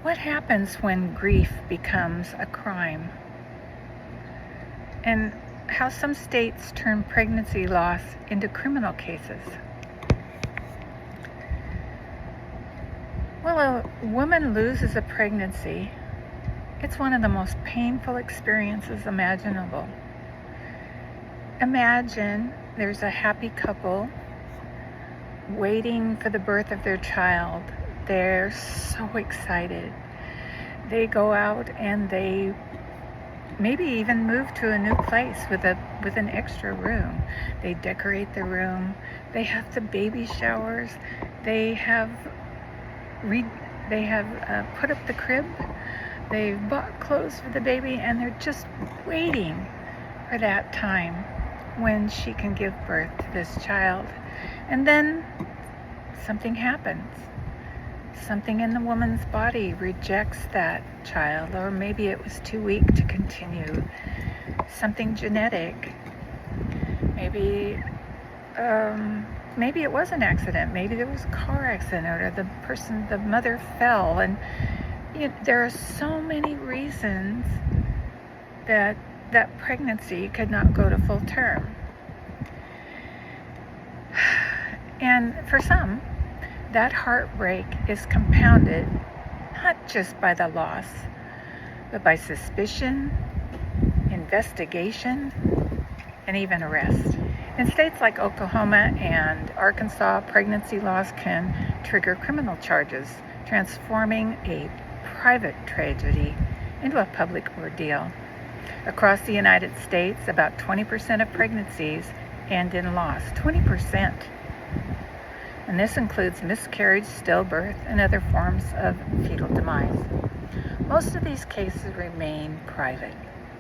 What happens when grief becomes a crime? And how some states turn pregnancy loss into criminal cases. Well, a woman loses a pregnancy. It's one of the most painful experiences imaginable. Imagine there's a happy couple waiting for the birth of their child. They're so excited. They go out and they maybe even move to a new place with an extra room. They decorate the room. They have the baby showers. They have put up the crib. They've bought clothes for the baby, and they're just waiting for that time when she can give birth to this child. And then something happens. Something in the woman's body rejects that child, or maybe it was too weak to continue. Something genetic. Maybe it was an accident. Maybe there was a car accident, or the mother fell. And there are so many reasons that pregnancy could not go to full term. And for some, that heartbreak is compounded not just by the loss, but by suspicion, investigation, and even arrest. In states like Oklahoma and Arkansas, pregnancy loss can trigger criminal charges, transforming a private tragedy into a public ordeal. Across the United States, about 20% of pregnancies end in loss. 20%. And this includes miscarriage, stillbirth, and other forms of fetal demise. Most of these cases remain private.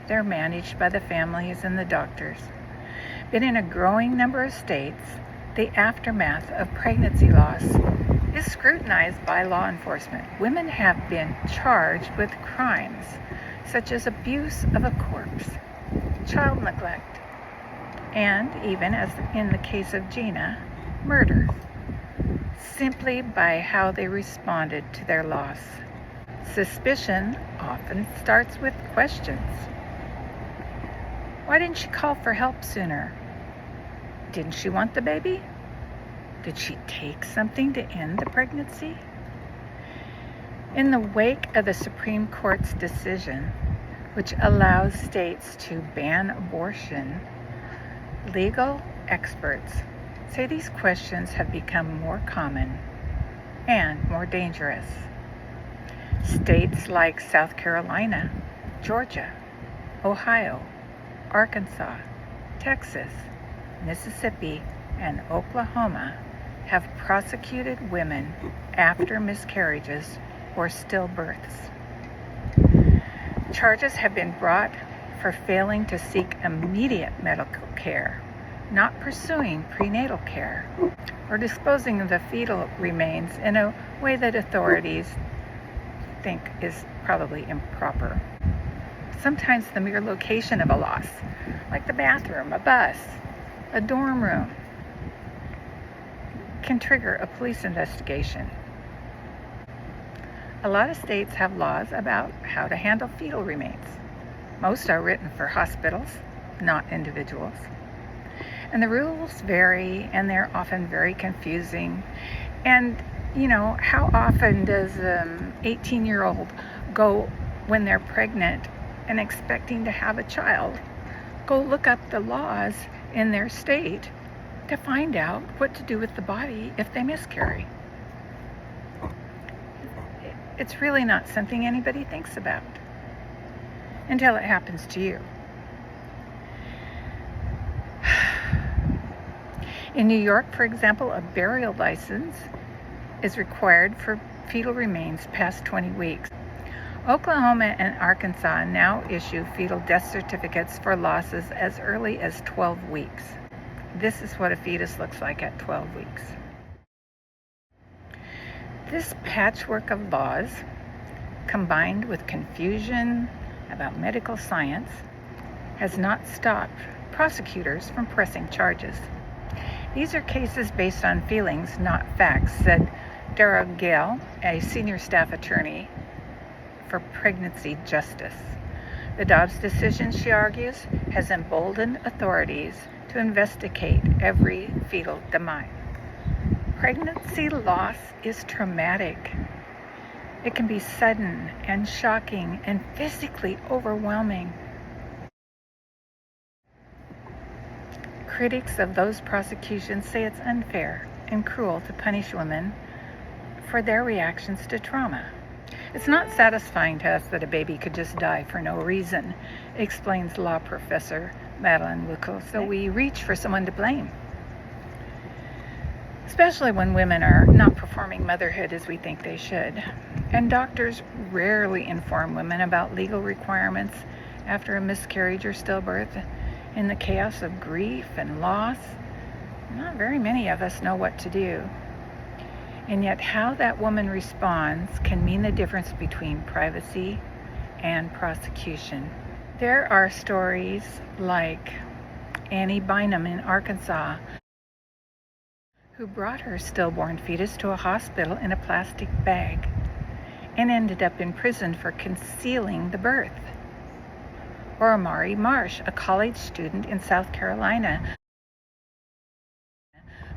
They're managed by the families and the doctors. But in a growing number of states, the aftermath of pregnancy loss is scrutinized by law enforcement. Women have been charged with crimes such as abuse of a corpse, child neglect, and even, as in the case of GINA, murder, simply by how they responded to their loss. Suspicion often starts with questions. Why didn't she call for help sooner? Didn't she want the baby? Did she take something to end the pregnancy? In the wake of the Supreme Court's decision, which allows states to ban abortion, legal experts say these questions have become more common and more dangerous. States like South Carolina, Georgia, Ohio, Arkansas, Texas, Mississippi, and Oklahoma have prosecuted women after miscarriages or stillbirths. Charges have been brought for failing to seek immediate medical care, not pursuing prenatal care, or disposing of the fetal remains in a way that authorities think is probably improper. Sometimes the mere location of a loss, like the bathroom, a bus, a dorm room, can trigger a police investigation. A lot of states have laws about how to handle fetal remains. Most are written for hospitals, not individuals. And the rules vary, and they're often very confusing. And, how often does an 18-year-old go when they're pregnant and expecting to have a child, go look up the laws in their state to find out what to do with the body if they miscarry? It's really not something anybody thinks about until it happens to you. In New York, for example, a burial license is required for fetal remains past 20 weeks. Oklahoma and Arkansas now issue fetal death certificates for losses as early as 12 weeks. This is what a fetus looks like at 12 weeks. This patchwork of laws, combined with confusion about medical science, has not stopped prosecutors from pressing charges. These are cases based on feelings, not facts, said Dara Gale, a senior staff attorney for pregnancy justice. The Dobbs decision, she argues, has emboldened authorities to investigate every fetal demise. Pregnancy loss is traumatic. It can be sudden and shocking and physically overwhelming. Critics of those prosecutions say it's unfair and cruel to punish women for their reactions to trauma. It's not satisfying to us that a baby could just die for no reason, explains law professor Madeline Wukel. So we reach for someone to blame, especially when women are not performing motherhood as we think they should. And doctors rarely inform women about legal requirements after a miscarriage or stillbirth. In the chaos of grief and loss, not very many of us know what to do. And yet how that woman responds can mean the difference between privacy and prosecution. There are stories like Annie Bynum in Arkansas, who brought her stillborn fetus to a hospital in a plastic bag and ended up in prison for concealing the birth. Or Amari Marsh, a college student in South Carolina,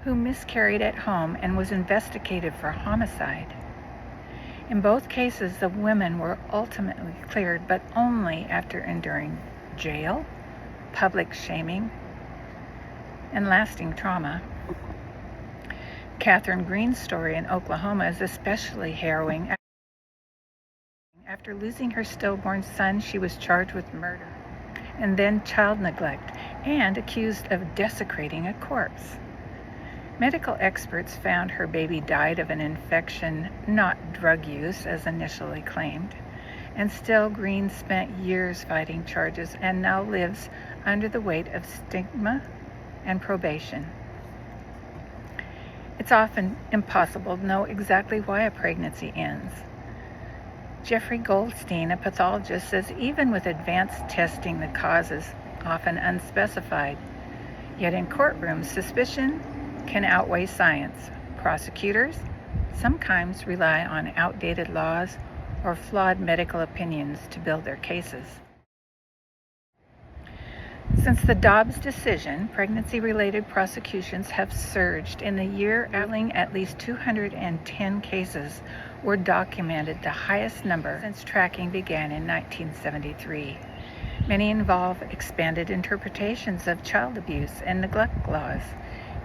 who miscarried at home and was investigated for homicide. In both cases, the women were ultimately cleared, but only after enduring jail, public shaming, and lasting trauma. Catherine Green's story in Oklahoma is especially harrowing. After losing her stillborn son, she was charged with murder and then child neglect and accused of desecrating a corpse. Medical experts found her baby died of an infection, not drug use as initially claimed. And still, Green spent years fighting charges and now lives under the weight of stigma and probation. It's often impossible to know exactly why a pregnancy ends. Jeffrey Goldstein, a pathologist, says even with advanced testing, the cause is often unspecified. Yet in courtrooms, suspicion can outweigh science. Prosecutors sometimes rely on outdated laws or flawed medical opinions to build their cases. Since the Dobbs decision, pregnancy-related prosecutions have surged. In the year, at least 210 cases were documented, the highest number since tracking began in 1973. Many involve expanded interpretations of child abuse and neglect laws,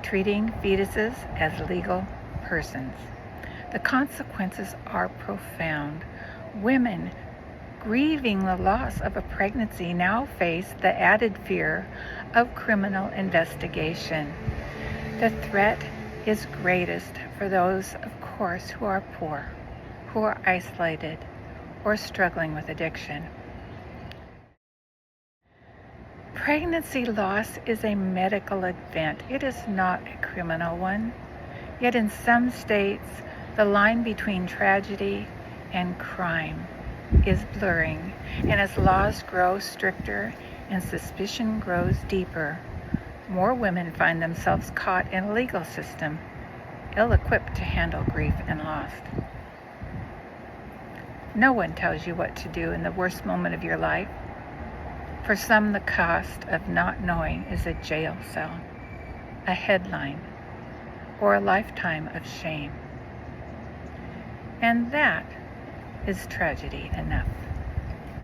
treating fetuses as legal persons. The consequences are profound. Women grieving the loss of a pregnancy now face the added fear of criminal investigation. The threat is greatest for those, of course, who are poor, who are isolated, or struggling with addiction. Pregnancy loss is a medical event. It is not a criminal one. Yet in some states, the line between tragedy and crime is blurring, and as laws grow stricter and suspicion grows deeper, more women find themselves caught in a legal system ill-equipped to handle grief and loss. No one tells you what to do in the worst moment of your life. For some, the cost of not knowing is a jail cell, a headline, or a lifetime of shame. And that is tragedy enough.